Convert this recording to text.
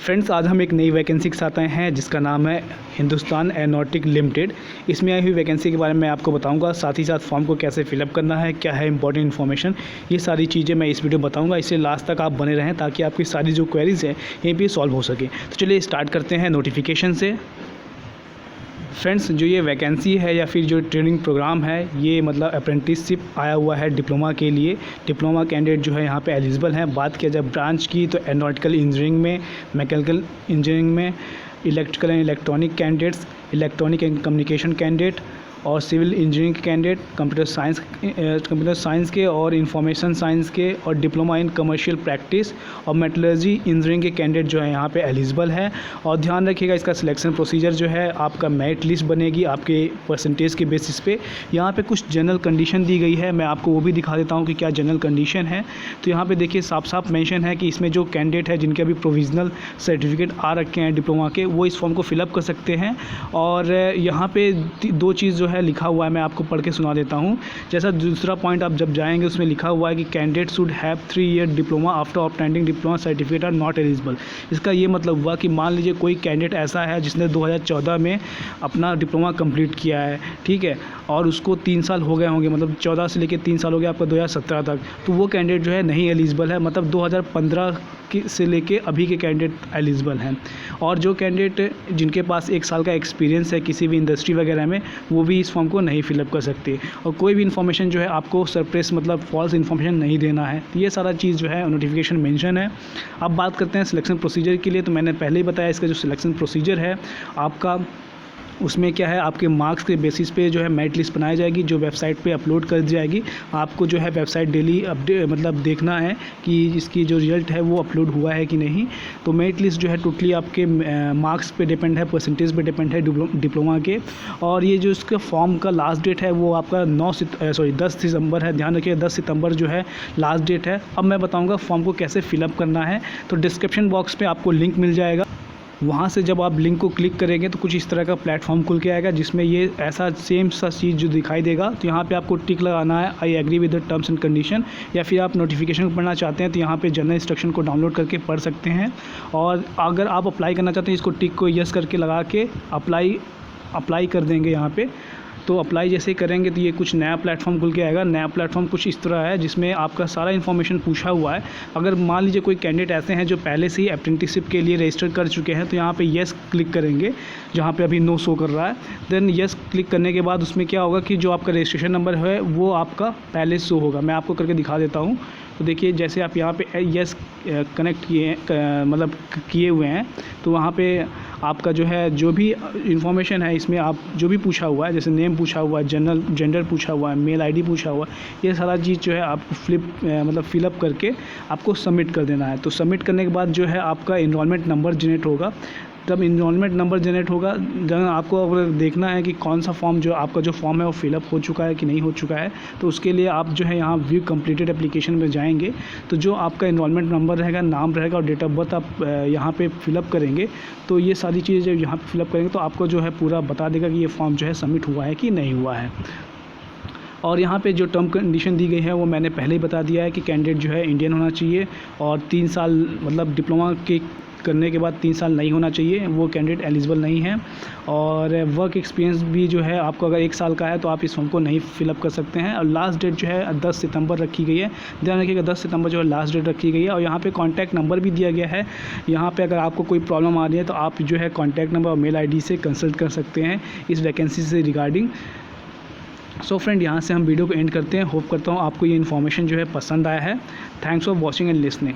Friends, आज हम एक नई वैकेंसी के साथ आए हैं जिसका नाम है हिंदुस्तान एरोनॉटिक लिमिटेड। इसमें आई हुई वैकेंसी के बारे में आपको बताऊंगा, साथ ही साथ फॉर्म को कैसे फिलअप करना है, क्या है इंपॉर्टेंट इन्फॉर्मेशन, ये सारी चीज़ें मैं इस वीडियो बताऊंगा। इसलिए लास्ट तक आप बने रहें ताकि आपकी सारी जो क्वेरीज हैं यहीं पे सॉल्व हो सके। तो चलिए स्टार्ट करते हैं नोटिफिकेशन से। फ्रेंड्स, जो ये वैकेंसी है या फिर जो ट्रेनिंग प्रोग्राम है, ये मतलब अप्रेंटिसशिप आया हुआ है डिप्लोमा के लिए। डिप्लोमा कैंडिडेट जो है यहाँ पे एलिजिबल हैं। बात किया जाए ब्रांच की तो एरोनॉटिकल इंजीनियरिंग में, मैकेनिकल इंजीनियरिंग में, electrical and electronic candidates, electronic and communication candidate और सिविल इंजीनियरिंग के कैंडिडेट, कंप्यूटर साइंस के और इंफॉर्मेशन साइंस के और डिप्लोमा इन कमर्शियल प्रैक्टिस और मेटलर्जी इंजीनियरिंग के कैंडिडेट जो है यहाँ पे एलिजिबल है। और ध्यान रखिएगा, इसका सिलेक्शन प्रोसीजर जो है आपका मेरिट लिस्ट बनेगी आपके परसेंटेज के बेसिस पे। यहाँ पे कुछ जनरल कंडीशन दी गई है, मैं आपको वो भी दिखा देता हूँ कि क्या जनरल कंडीशन है। तो यहाँ पे देखिए साफ साफ मेंशन है कि इसमें जो कैंडिडेट है जिनके अभी प्रोविजनल सर्टिफिकेट आ रखे हैं डिप्लोमा के, वो इस फॉर्म को फिलअप कर सकते हैं। और यहाँ पे दो चीज़ जो है लिखा हुआ है, मैं आपको पढ़ के सुना देता हूँ। जैसा दूसरा पॉइंट आप जब जाएंगे उसमें लिखा हुआ है कि candidate should have 3 year diploma after obtaining diploma certificate are not eligible. इसका ये मतलब हुआ कि मान लीजिए कोई कैंडिडेट ऐसा है जिसने 2014 में अपना डिप्लोमा कंप्लीट किया है, ठीक है, और उसको 3 साल हो गए होंगे, मतलब 14 से लेकर 3 साल हो गया आपका 2017 तक, तो वो कैंडिडेट जो है नहीं एलिजिबल है। मतलब 2015 से लेके अभी के कैंडिडेट एलिजिबल हैं। और जो कैंडिडेट जिनके पास 1 साल का एक्सपीरियंस है किसी भी इंडस्ट्री वगैरह में, वो भी इस फॉर्म को नहीं फिलअप कर सकते। और कोई भी इन्फॉर्मेशन जो है आपको सरप्रेस मतलब फॉल्स इन्फॉर्मेशन नहीं देना है। तो ये सारा चीज़ जो है नोटिफिकेशन मेंशन है। अब बात करते हैं सिलेक्शन प्रोसीजर के लिए। तो मैंने पहले ही बताया इसका जो सिलेक्शन प्रोसीजर है आपका, उसमें क्या है, आपके मार्क्स के बेसिस पे जो है मेरिट लिस्ट बनाई जाएगी जो वेबसाइट पे अपलोड कर दी जाएगी। आपको जो है वेबसाइट डेली अपडेट मतलब देखना है कि इसकी जो रिजल्ट है वो अपलोड हुआ है कि नहीं। तो मेरिट लिस्ट जो है टोटली आपके मार्क्स पे डिपेंड है, परसेंटेज पे डिपेंड है डिप्लोमा के। और ये जो इसका फॉर्म का लास्ट डेट है वो आपका 10 सितंबर है। ध्यान रखिए 10 सितंबर जो है लास्ट डेट है। अब मैं बताऊँगा फॉर्म को कैसे फिलअप करना है। तो डिस्क्रिप्शन बॉक्स में आपको लिंक मिल जाएगा, वहाँ से जब आप लिंक को क्लिक करेंगे तो कुछ इस तरह का प्लेटफॉर्म खुल के आएगा जिसमें ये ऐसा सेम सा चीज़ जो दिखाई देगा। तो यहाँ पे आपको टिक लगाना है, I agree with the terms and condition, या फिर आप नोटिफिकेशन पढ़ना चाहते हैं तो यहाँ पे जनरल इंस्ट्रक्शन को डाउनलोड करके पढ़ सकते हैं। और अगर आप अप्लाई करना चाहते हैं इसको टिक को यस करके लगा के अप्लाई कर देंगे यहाँ पे। तो अप्लाई जैसे ही करेंगे तो ये कुछ नया प्लेटफॉर्म खुल के आएगा। नया प्लेटफॉर्म कुछ इस तरह है जिसमें आपका सारा इन्फॉर्मेशन पूछा हुआ है। अगर मान लीजिए कोई कैंडिडेट ऐसे हैं जो पहले से ही अप्रेंटिसशिप के लिए रजिस्टर कर चुके हैं तो यहाँ पे येस क्लिक करेंगे, जहाँ पे अभी नो शो कर रहा है। देन येस क्लिक करने के बाद उसमें क्या होगा कि जो आपका रजिस्ट्रेशन नंबर है वो आपका पहले शो होगा। मैं आपको करके दिखा देता हूँ। तो देखिए जैसे आप यहाँ पे येस कनेक्ट मतलब किए हुए हैं तो वहाँ पे आपका जो है जो भी इन्फॉर्मेशन है इसमें आप जो भी पूछा हुआ है, जैसे नेम पूछा हुआ है, जेंडर पूछा हुआ है, मेल आईडी पूछा हुआ है, ये सारा चीज़ जो है आप फिलअप करके आपको सबमिट कर देना है। तो सबमिट करने के बाद जो है आपका इनरोलमेंट नंबर जनरेट होगा। तब इनरोलमेंट नंबर जनरेट होगा, जब आपको अगर देखना है कि कौन सा फॉर्म जो आपका जो फॉर्म है वो फिलअप हो चुका है कि नहीं हो चुका है, तो उसके लिए आप जो है यहाँ व्यू कंप्लीटेड एप्लीकेशन में जाएंगे। तो जो आपका इनरोलमेंट नंबर रहेगा, नाम रहेगा और डेट ऑफ बर्थ आप यहाँ पे फिलअप करेंगे। तो ये सारी चीज़ें जब यहाँ पे फिलअप करेंगे तो आपको जो है पूरा बता देगा कि ये फॉर्म जो है सबमिट हुआ है कि नहीं हुआ है। और यहाँ पे जो टर्म कंडीशन दी गई है वो मैंने पहले ही बता दिया है कि कैंडिडेट जो है इंडियन होना चाहिए और 3 साल मतलब डिप्लोमा के करने के बाद 3 साल नहीं होना चाहिए, वो कैंडिडेट एलिजिबल नहीं है। और वर्क एक्सपीरियंस भी जो है आपको अगर 1 साल का है तो आप इस फॉर्म को नहीं फिलअप कर सकते हैं। और लास्ट डेट जो है 10 सितंबर रखी गई है। ध्यान रखिएगा 10 सितंबर जो है लास्ट डेट रखी गई है। और यहाँ पे कॉन्टैक्ट नंबर भी दिया गया है। यहाँ पे अगर आपको कोई प्रॉब्लम आ रही है तो आप जो है कॉन्टैक्ट नंबर और मेल ID से कंसल्ट कर सकते हैं इस वैकेंसी से रिगार्डिंग। सो फ्रेंड, यहाँ से हम वीडियो को एंड करते हैं। होप करता हूँ आपको ये इन्फॉर्मेशन जो है पसंद आया है। Thanks for watching and listening.